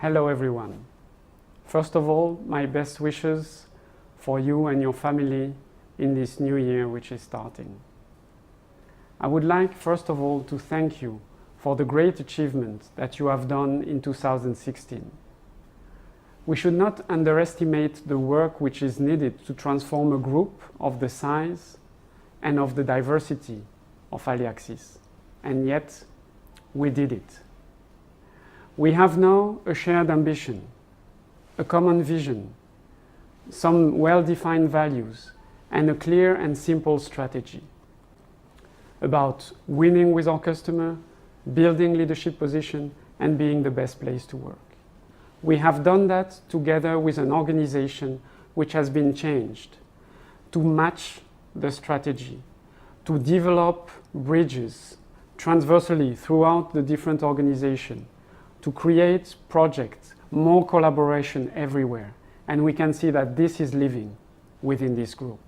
Hello everyone. First of all, my best wishes for you and your family in this new year which is starting. I would like first of all to thank you for the great achievement that you have done in 2016. We should not underestimate the work which is needed to transform a group of the size and of the diversity of Aliaxis, and yet we did it. We have now a shared ambition, a common vision, some well-defined values, and a clear and simple strategy about winning with our customer, building leadership position, and being the best place to work. We have done that together with an organization which has been changed to match the strategy, to develop bridges transversally throughout the different organizations, to create projects, more collaboration everywhere. And we can see that this is living within this group.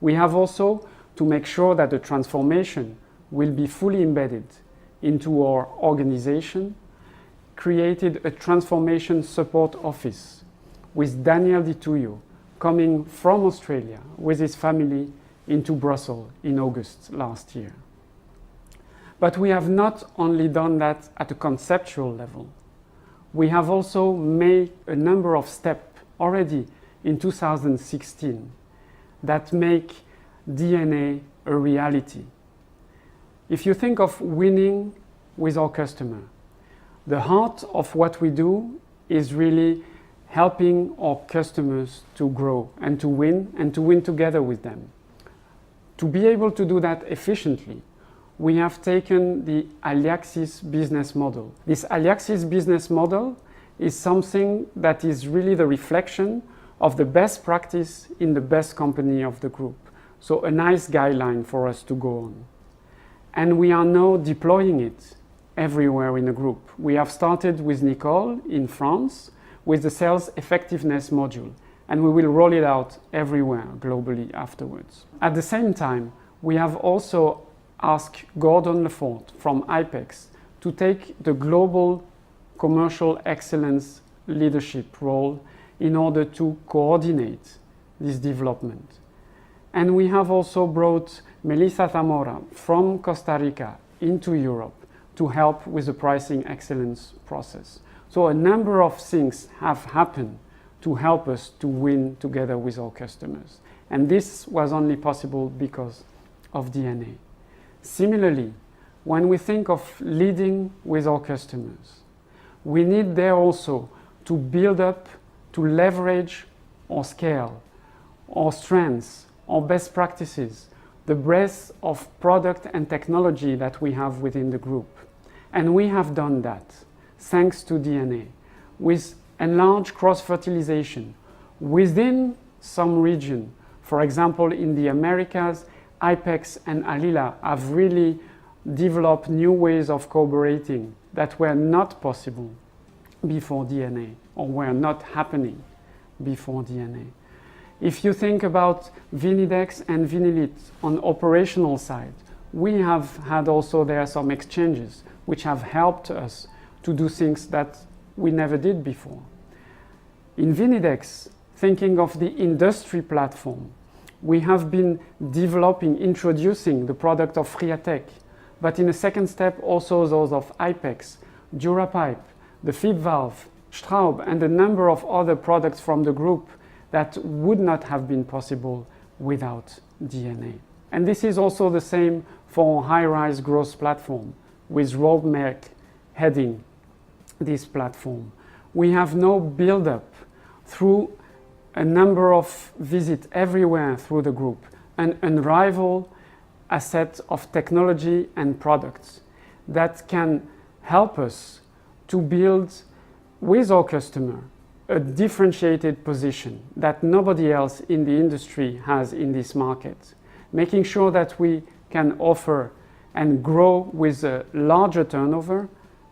We have also to make sure that the transformation will be fully embedded into our organization, created a transformation support office with Daniel Di Tullio coming from Australia with his family into Brussels in August last year. But we have not only done that at a conceptual level. We have also made a number of steps already in 2016 that make DNA a reality. If you think of winning with our customer, the heart of what we do is really helping our customers to grow and to win together with them. To be able to do that efficiently, we have taken the Aliaxis business model. This Aliaxis business model is something that is really the reflection of the best practice in the best company of the group. So a nice guideline for us to go on. And we are now deploying it everywhere in the group. We have started with Nicole in France with the sales effectiveness module, and we will roll it out everywhere globally afterwards. At the same time, we have also asked Gordon Lefort from IPEX to take the global commercial excellence leadership role in order to coordinate this development. And we have also brought Melissa Zamora from Costa Rica into Europe to help with the pricing excellence process. So a number of things have happened to help us to win together with our customers. And this was only possible because of DNA. Similarly, when we think of leading with our customers, we need there also to build up, to leverage our scale, our strengths, our best practices, the breadth of product and technology that we have within the group. And we have done that, thanks to DNA, with enlarged cross-fertilization within some region. For example, in the Americas, IPEX and Alila have really developed new ways of cooperating that were not possible before DNA, or were not happening before DNA. If you think about Vinidex and Vinilit on operational side, we have had also there some exchanges which have helped us to do things that we never did before. In Vinidex, thinking of the industry platform, we have been developing, introducing the product of Friatech, but in a second step also those of IPEX, Durapipe, the FIB valve, Straub, and a number of other products from the group that would not have been possible without DNA. And this is also the same for high-rise growth platform, with Rob Merck heading this platform. We have now built up through a number of visits everywhere through the group, an unrivaled asset of technology and products that can help us to build with our customer a differentiated position that nobody else in the industry has in this market, making sure that we can offer and grow with a larger turnover,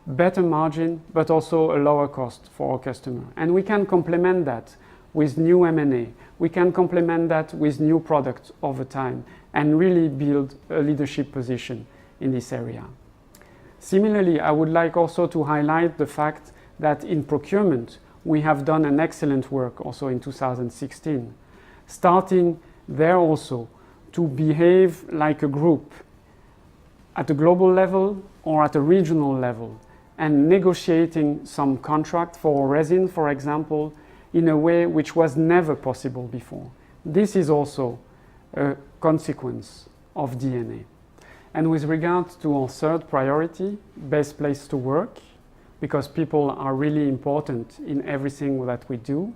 better margin, but also a lower cost for our customer. And we can complement that with new M&A. We can complement that with new products over time and really build a leadership position in this area. Similarly, I would like also to highlight the fact that in procurement we have done an excellent work also in 2016, starting there also to behave like a group at a global level or at a regional level, and negotiating some contract for resin, for example, in a way which was never possible before. This is also a consequence of DNA. And with regard to our third priority, best place to work, because people are really important in everything that we do,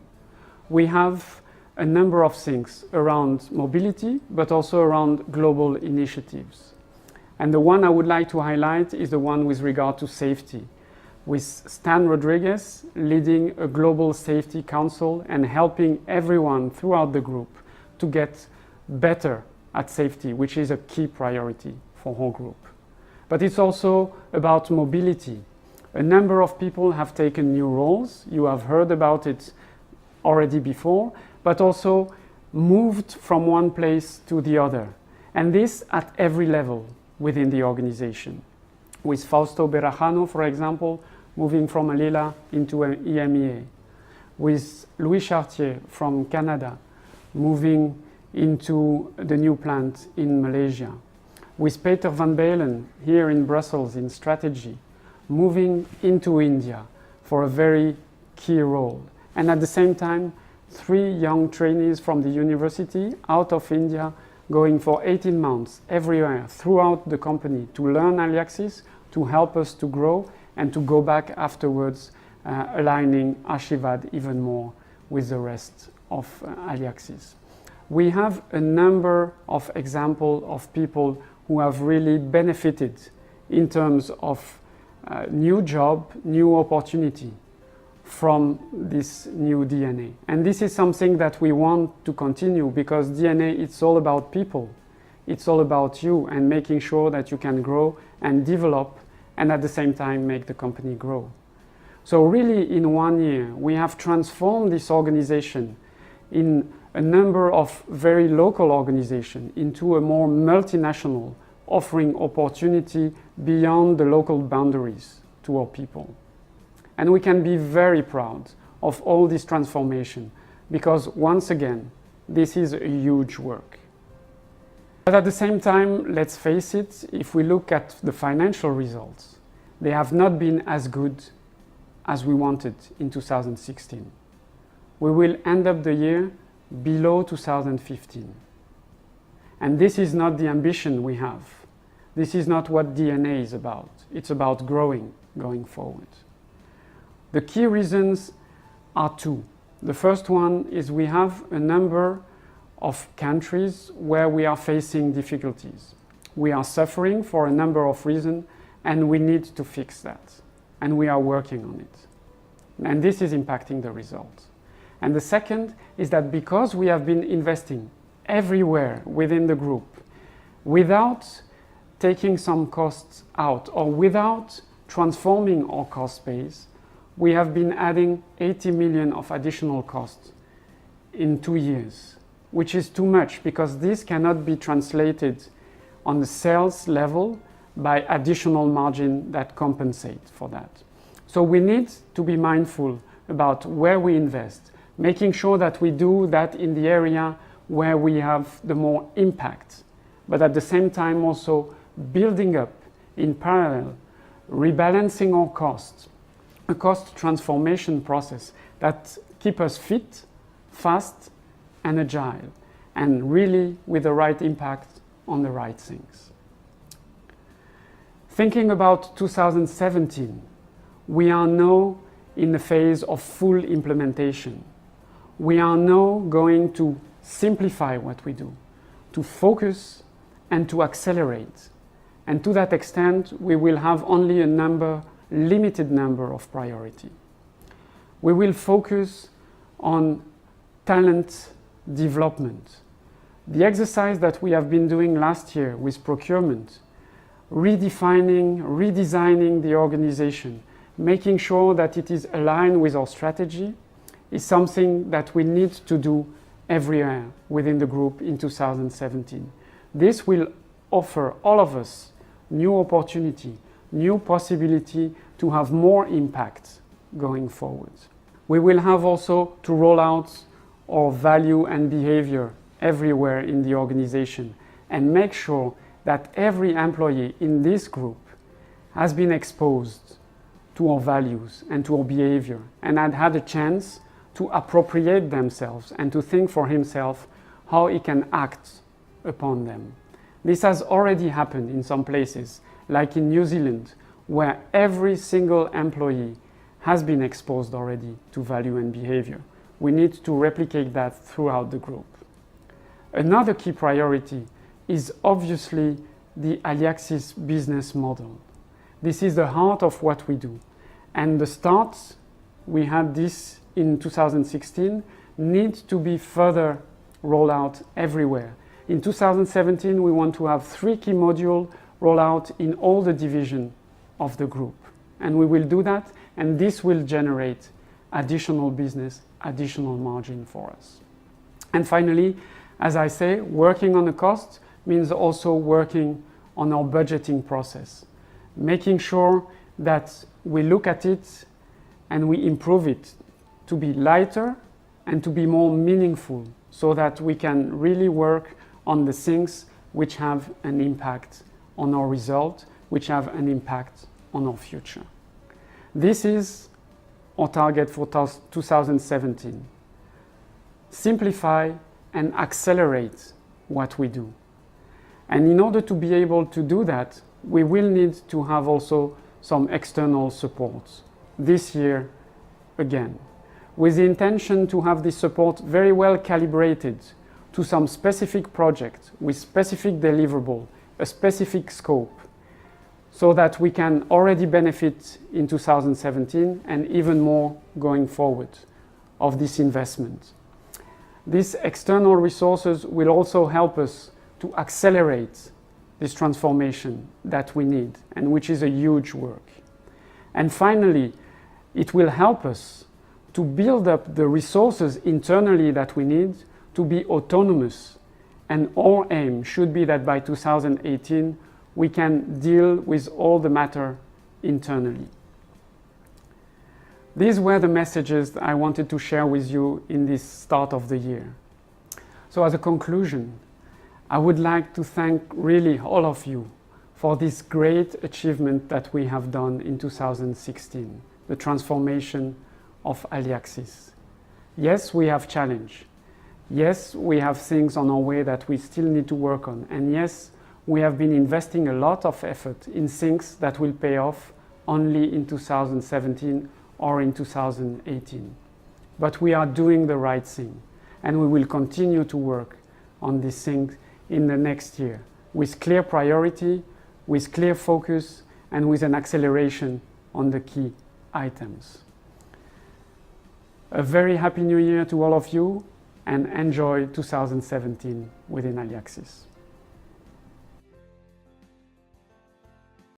we have a number of things around mobility, but also around global initiatives. And the one I would like to highlight is the one with regard to safety, with Stan Rodriguez leading a global safety council and helping everyone throughout the group to get better at safety, which is a key priority for our group. But it's also about mobility. A number of people have taken new roles. You have heard about it already before, but also moved from one place to the other. And this at every level within the organization. With Fausto Berajano, for example, moving from Alila into an EMEA. With Louis Chartier from Canada, moving into the new plant in Malaysia. With Peter van Balen here in Brussels in strategy, moving into India for a very key role. And at the same time, 3 young trainees from the university out of India going for 18 months everywhere throughout the company to learn Aliaxis, to help us to grow and to go back afterwards, aligning Ashirvad even more with the rest of Aliaxis. We have a number of examples of people who have really benefited in terms of new job, new opportunity from this new DNA. And this is something that we want to continue, because DNA, it's all about people. It's all about you and making sure that you can grow and develop and at the same time make the company grow. So really in 1 year, we have transformed this organization in a number of very local organizations into a more multinational, offering opportunity beyond the local boundaries to our people. And we can be very proud of all this transformation, because once again, this is a huge work. But at the same time, let's face it, if we look at the financial results, they have not been as good as we wanted in 2016. We will end up the year below 2015. And this is not the ambition we have. This is not what DNA is about. It's about growing going forward. The key reasons are 2. The first one is we have a number of countries where we are facing difficulties. We are suffering for a number of reasons, and we need to fix that. And we are working on it. And this is impacting the results. And the second is that because we have been investing everywhere within the group without taking some costs out or without transforming our cost base, we have been adding 80 million of additional costs in 2 years, which is too much, because this cannot be translated on the sales level by additional margin that compensate for that. So we need to be mindful about where we invest, making sure that we do that in the area where we have the more impact, but at the same time also building up in parallel, rebalancing our costs, a cost transformation process that keep us fit, fast and agile, and really with the right impact on the right things. Thinking about 2017, we are now in the phase of full implementation. We are now going to simplify what we do, to focus and to accelerate. And to that extent, we will have only a limited number of priority. We will focus on talent development. The exercise that we have been doing last year with procurement, redesigning the organization, making sure that it is aligned with our strategy, is something that we need to do everywhere within the group in 2017. This will offer all of us new opportunity, new possibility to have more impact going forward. We will have also to roll out our value and behavior everywhere in the organization and make sure that every employee in this group has been exposed to our values and to our behavior and had a chance to appropriate themselves and to think for himself how he can act upon them. This has already happened in some places, like in New Zealand, where every single employee has been exposed already to value and behavior. We need to replicate that throughout the group. Another key priority is obviously the Aliaxis business model. This is the heart of what we do. And the start, we had this in 2016, needs to be further rolled out everywhere. In 2017, we want to have 3 key modules rolled out in all the divisions of the group. And we will do that, and this will generate additional business, additional margin for us. And finally, as I say, working on the cost means also working on our budgeting process, making sure that we look at it and we improve it to be lighter and to be more meaningful so that we can really work on the things which have an impact on our result, which have an impact on our future. This is our target for 2017. Simplify and accelerate what we do. And in order to be able to do that, we will need to have also some external support this year again, with the intention to have this support very well calibrated to some specific project with specific deliverable, a specific scope, so that we can already benefit in 2017 and even more going forward of this investment. These external resources will also help us to accelerate this transformation that we need and which is a huge work. And finally, it will help us to build up the resources internally that we need to be autonomous. And our aim should be that by 2018, we can deal with all the matter internally. These were the messages that I wanted to share with you in this start of the year. So as a conclusion, I would like to thank really all of you for this great achievement that we have done in 2016, the transformation of Aliaxis. Yes, we have challenge. Yes, we have things on our way that we still need to work on. And yes, we have been investing a lot of effort in things that will pay off only in 2017 or in 2018. But we are doing the right thing, and we will continue to work on these things in the next year with clear priority, with clear focus, and with an acceleration on the key items. A very happy new year to all of you, and enjoy 2017 within Aliaxis.